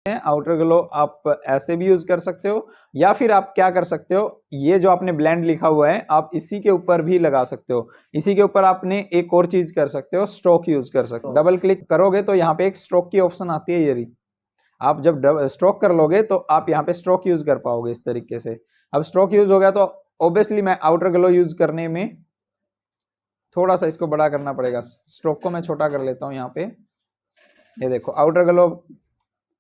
Outer glow आप ऐसे भी यूज कर सकते हो, या फिर आप क्या कर सकते हो, ये जो आपने ब्लेंड लिखा हुआ है आप इसी के ऊपर भी लगा सकते हो। इसी के ऊपर आपने एक और चीज कर सकते हो, स्ट्रोक यूज कर सकते हो। डबल क्लिक करोगे तो यहाँ पे एक स्ट्रोक की ऑप्शन आती है, ये रही। आप जब स्ट्रोक कर लोगे तो आप यहाँ पे स्ट्रोक यूज कर पाओगे इस तरीके से। अब स्ट्रोक यूज हो गया तो ऑब्वियसली मैं आउटर ग्लो यूज करने में थोड़ा सा इसको बड़ा करना पड़ेगा। स्ट्रोक को मैं छोटा कर लेता हूँ यहाँ पे, ये देखो आउटर ग्लो,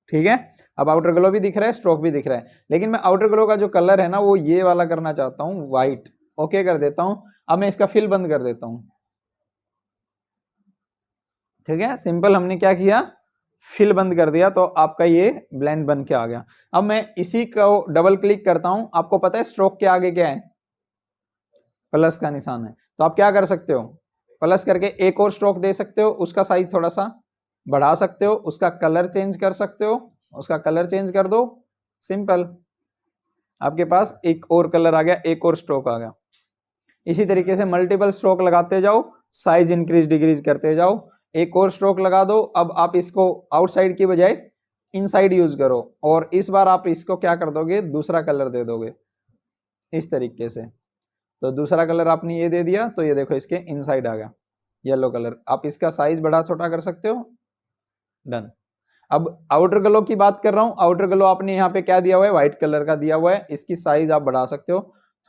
ठीक है। अब आउटर ग्लो भी दिख रहा है, स्ट्रोक भी दिख रहा है, लेकिन मैं आउटर ग्लो का जो कलर है ना वो ये वाला करना चाहता हूँ, व्हाइट। ओके कर देता हूँ। अब मैं इसका फिल बंद कर देता हूँ, ठीक है। सिंपल हमने क्या किया, फिल बंद कर दिया तो आपका ये ब्लेंड बन के आ गया। अब मैं इसी को डबल क्लिक करता हूं, आपको पता है स्ट्रोक के आगे क्या है, प्लस का निशान है। तो आप क्या कर सकते हो, प्लस करके एक और स्ट्रोक दे सकते हो, उसका साइज थोड़ा सा बढ़ा सकते हो, उसका कलर चेंज कर सकते हो, उसका कलर चेंज कर दो, सिंपल आपके पास एक और कलर आ गया, एक और स्ट्रोक आ गया। इसी तरीके से मल्टीपल स्ट्रोक लगाते जाओ, साइज इंक्रीज डिक्रीज करते जाओ। एक और स्ट्रोक लगा दो। अब आप इसको आउटसाइड की बजाय इनसाइड यूज करो, और इस बार आप इसको क्या कर दोगे, दूसरा कलर दे दोगे इस तरीके से। तो दूसरा कलर आपने ये दे दिया तो ये देखो इसके इनसाइड आ गया येलो कलर। आप इसका साइज बड़ा छोटा कर सकते हो, डन। अब आउटर ग्लो की बात कर रहा हूं। आउटर ग्लो आपने यहाँ पे क्या दिया हुआ है, व्हाइट कलर का दिया हुआ है। इसकी साइज आप बढ़ा सकते हो,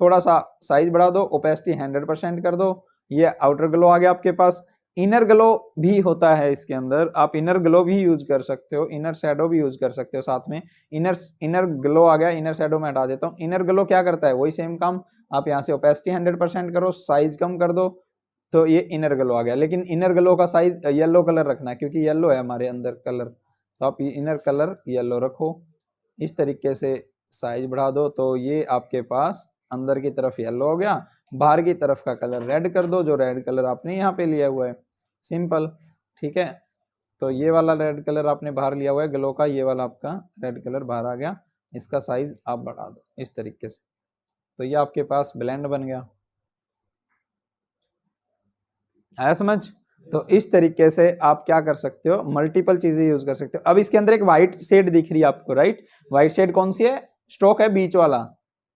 थोड़ा सा साइज बढ़ा दो, ओपेसिटी 100% कर दो, ये आउटर ग्लो आ गया आपके पास। इनर ग्लो भी होता है इसके अंदर, आप इनर ग्लो भी यूज कर सकते हो, इनर शैडो भी यूज कर सकते हो साथ में। इनर ग्लो आ गया, इनर शैडो में हटा देता हूँ। इनर ग्लो क्या करता है, वही सेम काम। आप यहाँ से ओपेसिटी 100% करो, साइज कम कर दो, तो ये इनर ग्लो आ गया। लेकिन इनर ग्लो का साइज येलो कलर रखना है, क्योंकि येलो है हमारे अंदर कलर, तो आप इनर कलर येलो रखो। इस तरीके से साइज बढ़ा दो तो ये आपके पास अंदर की तरफ येलो हो गया, बाहर की तरफ का कलर रेड कर दो, जो रेड कलर आपने यहाँ पे लिया हुआ है, सिंपल, ठीक है। तो ये वाला रेड कलर आपने बाहर लिया हुआ है ग्लो का, ये वाला आपका रेड कलर बाहर आ गया। इसका साइज आप बढ़ा दो इस तरीके से, तो ये आपके पास ब्लेंड बन गया। आया समझ? तो इस तरीके से आप क्या कर सकते हो, मल्टीपल चीजें यूज कर सकते हो। अब इसके अंदर एक व्हाइट शेड दिख रही है आपको, राइट? व्हाइट शेड कौन सी है, स्ट्रोक है बीच वाला।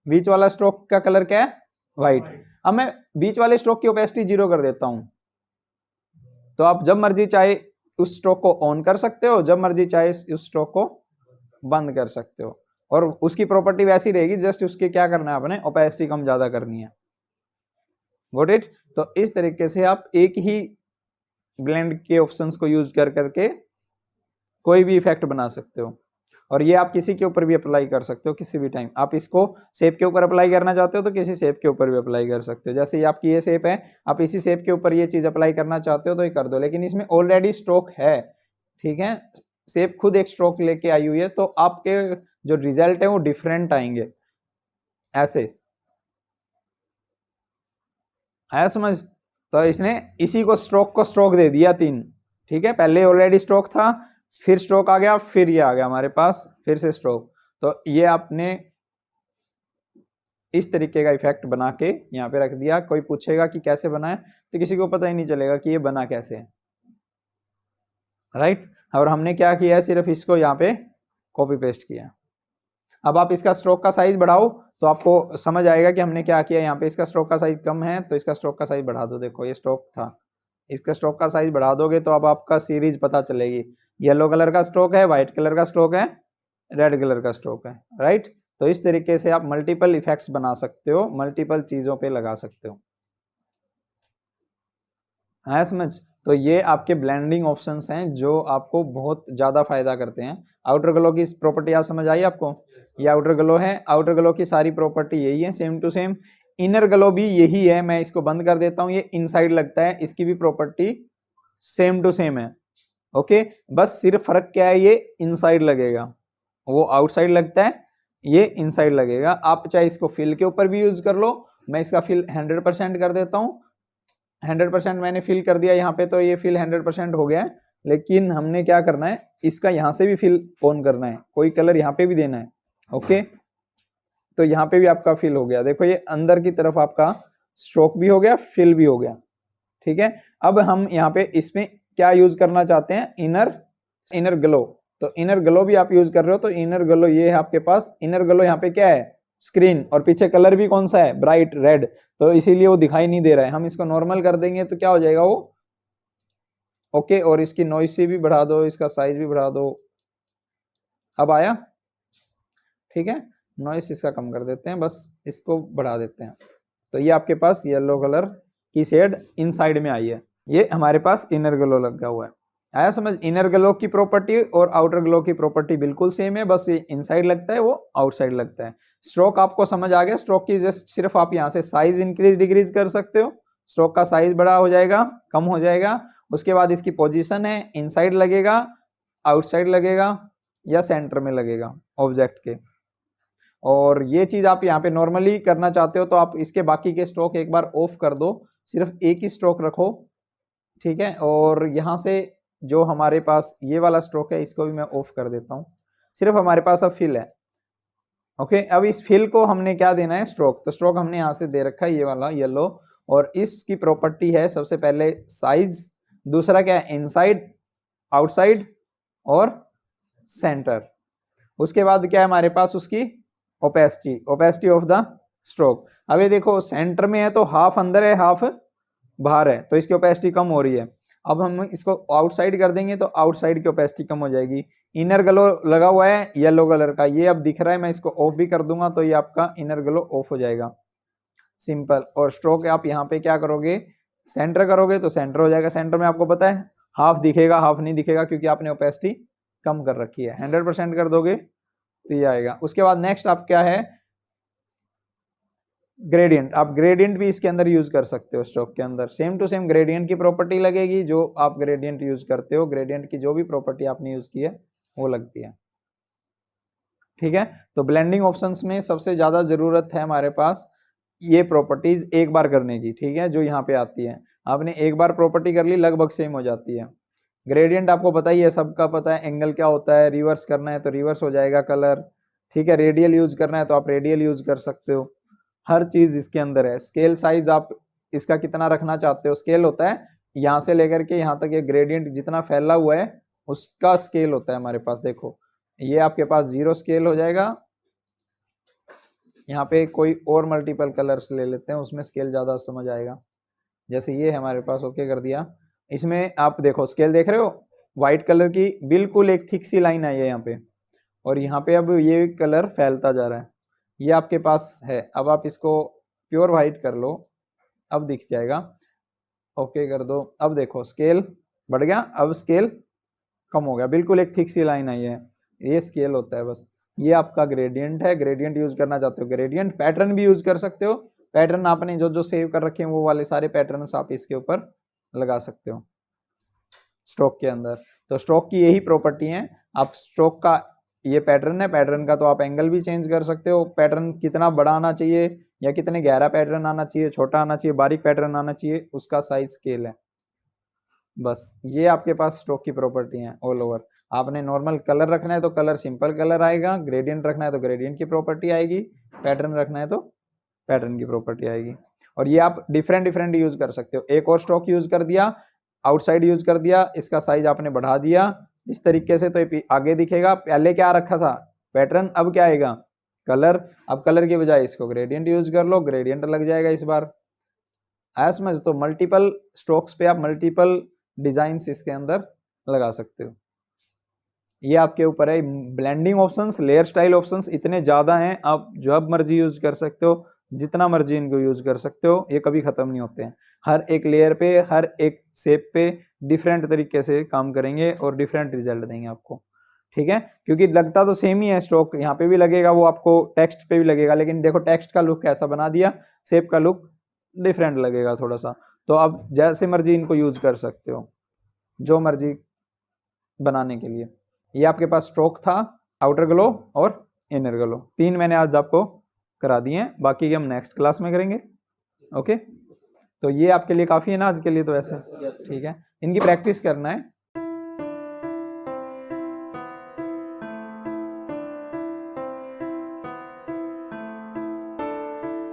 बीच वाला स्ट्रोक का कलर क्या है, व्हाइट। अब मैं बीच वाले स्ट्रोक की ओपेसिटी 0 कर देता हूं, तो आप जब मर्जी चाहे उस स्ट्रोक को ऑन कर सकते हो, जब मर्जी चाहे उस स्ट्रोक को बंद कर सकते हो, और उसकी प्रॉपर्टी वैसी रहेगी, जस्ट उसके क्या करना है आपने, ओपेसिटी कम ज्यादा करनी है। Got it? तो इस तरीके से आप एक ही ब्लेंड के ऑप्शंस को यूज कर करके कोई भी इफेक्ट बना सकते हो, और ये आप किसी के ऊपर भी अप्लाई कर सकते हो किसी भी टाइम। आप इसको शेप के ऊपर अप्लाई करना चाहते हो तो किसी शेप के ऊपर भी अप्लाई कर सकते हो। जैसे ये आपकी ये शेप है, आप इसी शेप के ऊपर ये चीज अप्लाई करना चाहते हो तो ये कर दो, लेकिन इसमें ऑलरेडी स्ट्रोक है, ठीक है। शेप खुद एक स्ट्रोक लेके आई हुई है, तो आपके जो रिजल्ट है वो डिफरेंट आएंगे ऐसे। आया समझ? तो इसने इसी को स्ट्रोक दे दिया 3, ठीक है। पहले ऑलरेडी स्ट्रोक था, फिर स्ट्रोक आ गया, फिर ये आ गया हमारे पास फिर से स्ट्रोक। तो ये आपने इस तरीके का इफेक्ट बना के यहाँ पे रख दिया। कोई पूछेगा कि कैसे बना है, तो किसी को पता ही नहीं चलेगा कि ये बना कैसे है, राइट? और हमने क्या किया है, सिर्फ इसको यहाँ पे कॉपी पेस्ट किया। अब आप इसका स्ट्रोक का साइज बढ़ाओ तो आपको समझ आएगा कि हमने क्या किया। यहाँ पे इसका स्ट्रोक का साइज कम है तो इसका स्ट्रोक का साइज बढ़ा दो। देखो ये स्ट्रोक था, इसका स्ट्रोक का साइज बढ़ा दोगे तो अब आपका सीरीज पता चलेगी। येलो कलर का स्ट्रोक है, व्हाइट कलर का स्ट्रोक है, रेड कलर का स्ट्रोक है, राइट? तो इस तरीके से आप मल्टीपल इफेक्ट्स बना सकते हो, मल्टीपल चीजों पे लगा सकते हो। है समझ? तो ये आपके ब्लेंडिंग ऑप्शंस हैं जो आपको बहुत ज्यादा फायदा करते हैं। आउटर ग्लो की प्रॉपर्टी आज समझ आई आपको? ये आउटर ग्लो है, आउटर ग्लो की सारी प्रॉपर्टी यही है, same to same. Inner glow भी यही है। मैं इसको बंद कर देता हूँ, ये इनसाइड लगता है, इसकी भी प्रॉपर्टी सेम टू सेम है। ओके, बस सिर्फ फर्क क्या है, ये इनसाइड लगेगा, वो आउटसाइड लगता है, ये इनसाइड लगेगा। आप चाहे इसको फिल के ऊपर भी यूज कर लो। मैं इसका फिल 100% कर देता हूँ। 100% मैंने फिल कर दिया यहाँ पे, तो ये फिल 100% हो गया है। लेकिन हमने क्या करना है, इसका यहाँ से भी फिल ऑन करना है, कोई कलर यहाँ पे भी देना है। ओके, तो यहाँ पे भी आपका फिल हो गया। देखो ये अंदर की तरफ आपका स्ट्रोक भी हो गया, फिल भी हो गया, ठीक है। अब हम यहाँ पे इसमें क्या यूज करना चाहते हैं, इनर ग्लो। तो इनर ग्लो भी आप यूज कर रहे हो, तो इनर ग्लो ये है आपके पास। इनर ग्लो यहाँ पे क्या है, स्क्रीन, और पीछे कलर भी कौन सा है, ब्राइट रेड, तो इसीलिए वो दिखाई नहीं दे रहा है। हम इसको नॉर्मल कर देंगे तो क्या हो जाएगा वो, ओके। और इसकी नॉइस भी बढ़ा दो, इसका साइज भी बढ़ा दो, अब आया, ठीक है। नॉइस इसका कम कर देते हैं, बस इसको बढ़ा देते हैं। तो ये आपके पास येलो कलर की शेड इनसाइड में आई है। ये हमारे पास इनर ग्लो लगा हुआ है। आया समझ। इनर ग्लो की प्रॉपर्टी और आउटर ग्लो की प्रॉपर्टी बिल्कुल सेम है, बस ये इनसाइड लगता है, वो आउटसाइड लगता है। स्ट्रोक आपको समझ आ गया। स्ट्रोक की जस्ट सिर्फ आप यहाँ से साइज इंक्रीज डिक्रीज कर सकते हो। स्ट्रोक का साइज बड़ा हो जाएगा, कम हो जाएगा। उसके बाद इसकी पोजीशन है, इनसाइड लगेगा, आउटसाइड लगेगा, या सेंटर में लगेगा ऑब्जेक्ट के। और ये चीज आप यहाँ पे नॉर्मली करना चाहते हो तो आप इसके बाकी के स्ट्रोक एक बार ऑफ कर दो, सिर्फ एक ही स्ट्रोक रखो, ठीक है। और यहाँ से जो हमारे पास ये वाला स्ट्रोक है इसको भी मैं ऑफ कर देता हूँ, सिर्फ हमारे पास अब फिल है, ओके। अब इस फिल को हमने क्या देना है, स्ट्रोक। तो स्ट्रोक हमने यहाँ से दे रखा है ये वाला येलो, और इसकी प्रॉपर्टी है सबसे पहले साइज, दूसरा क्या है, इनसाइड, आउटसाइड और सेंटर। उसके बाद क्या है हमारे पास, उसकी opacity, opacity of the stroke. अब ये देखो सेंटर में है तो हाफ अंदर है हाफ बाहर है, तो इसकी ओपेसिटी कम हो रही है। अब हम इसको आउटसाइड कर देंगे तो आउटसाइड की ओपेसिटी कम हो जाएगी। इनर ग्लो लगा हुआ है येलो कलर का, ये अब दिख रहा है, मैं इसको ऑफ भी कर दूंगा तो ये आपका इनर ग्लो ऑफ हो जाएगा, सिंपल। और स्ट्रोक आप यहाँ पे क्या करोगे, सेंटर करोगे तो सेंटर हो जाएगा। सेंटर में आपको पता है हाफ दिखेगा हाफ नहीं दिखेगा, क्योंकि आपने ओपेसिटी कम कर रखी है। 100% कर दोगे तो ये आएगा। उसके बाद नेक्स्ट आप क्या है, ग्रेडियंट। आप ग्रेडियंट भी इसके अंदर यूज कर सकते हो। स्ट्रोक के अंदर सेम टू सेम ग्रेडियंट की प्रॉपर्टी लगेगी, जो आप ग्रेडियंट यूज करते हो, ग्रेडियंट की जो भी प्रॉपर्टी आपने यूज की है वो लगती है, ठीक है। तो ब्लेंडिंग ऑप्शंस में सबसे ज्यादा जरूरत है हमारे पास ये प्रॉपर्टीज एक बार करने की, ठीक है, जो यहाँ पे आती है। आपने एक बार प्रॉपर्टी कर ली लगभग सेम हो जाती है। ग्रेडियंट आपको पता ही है, सबका पता है, एंगल क्या होता है, रिवर्स करना है तो रिवर्स हो जाएगा कलर, ठीक है। रेडियल यूज करना है तो आप रेडियल यूज कर सकते हो, हर चीज इसके अंदर है। स्केल साइज आप इसका कितना रखना चाहते हो, स्केल होता है यहाँ से लेकर के यहाँ तक, ये ग्रेडियंट जितना फैला हुआ है उसका स्केल होता है हमारे पास। देखो ये आपके पास 0 स्केल हो जाएगा। यहाँ पे कोई और मल्टीपल कलर्स ले लेते हैं, उसमें स्केल ज्यादा समझ आएगा। जैसे ये है हमारे पास, ओके कर दिया। इसमें आप देखो स्केल देख रहे हो, व्हाइट कलर की बिल्कुल एक थिक सी लाइन आई है यहाँ पे, और यहाँ पे अब ये कलर फैलता जा रहा है, ये आपके पास है। अब आप इसको प्योर व्हाइट कर लो, अब दिख जाएगा, ओके कर दो। अब देखो स्केल बढ़ गया, अब स्केल कम हो गया, बिल्कुल एक थिक सी लाइन आई है, ये स्केल होता है बस। ये आपका ग्रेडियंट है। ग्रेडियंट यूज करना चाहते हो ग्रेडियंट, पैटर्न भी यूज कर सकते हो। पैटर्न आपने जो जो सेव कर रखे हैं वो वाले सारे पैटर्न्स आप इसके ऊपर लगा सकते हो स्ट्रोक के अंदर। तो स्ट्रोक की यही प्रॉपर्टी है। आप स्ट्रोक का ये पैटर्न है, पैटर्न का तो आप एंगल भी चेंज कर सकते हो। पैटर्न कितना बड़ा आना चाहिए या कितने गहरा पैटर्न आना चाहिए, छोटा आना चाहिए, बारीक पैटर्न आना चाहिए, उसका साइज स्केल है। बस ये आपके पास स्ट्रोक की प्रॉपर्टी है ऑल ओवर। आपने नॉर्मल कलर रखना है तो कलर सिंपल कलर आएगा, ग्रेडियंट रखना है तो ग्रेडियंट की प्रॉपर्टी आएगी, पैटर्न रखना है तो पैटर्न की प्रॉपर्टी आएगी। और ये आप डिफरेंट डिफरेंट यूज कर सकते हो। एक और स्ट्रोक यूज कर दिया, आउटसाइड यूज कर दिया, इसका साइज आपने बढ़ा दिया इस तरीके से, तो ये आगे दिखेगा। पहले क्या रखा था पैटर्न, अब क्या आएगा कलर। अब कलर के बजाय इसको ग्रेडियंट यूज कर लो, ग्रेडियंट लग जाएगा इस बार। समझ। तो मल्टीपल स्ट्रोक्स पे आप मल्टीपल डिजाइन्स इसके अंदर लगा सकते हो। ये आपके ऊपर है। Blending options, layer style options इतने ज्यादा हैं, आप जब मर्जी यूज कर सकते हो, जितना मर्जी इनको यूज कर सकते हो, ये कभी खत्म नहीं होते हैं। हर एक लेयर पे, हर एक शेप पे डिफरेंट तरीके से काम करेंगे और डिफरेंट रिजल्ट देंगे आपको, ठीक है। क्योंकि लगता तो सेम ही है, स्ट्रोक यहाँ पे भी लगेगा, वो आपको टेक्स्ट पे भी लगेगा, लेकिन देखो टेक्स्ट का लुक कैसा बना दिया, शेप का लुक डिफरेंट लगेगा थोड़ा सा। तो आप जैसे मर्जी इनको यूज कर सकते हो, जो मर्जी बनाने के लिए। ये आपके पास स्ट्रोक था, आउटर ग्लो और इनर ग्लो, 3 मैंने आज आपको करा दिए हैं, बाकी हम नेक्स्ट क्लास में करेंगे, ओके। तो ये आपके लिए काफ़ी है ना आज के लिए, तो ऐसे ठीक है, इनकी प्रैक्टिस करना है।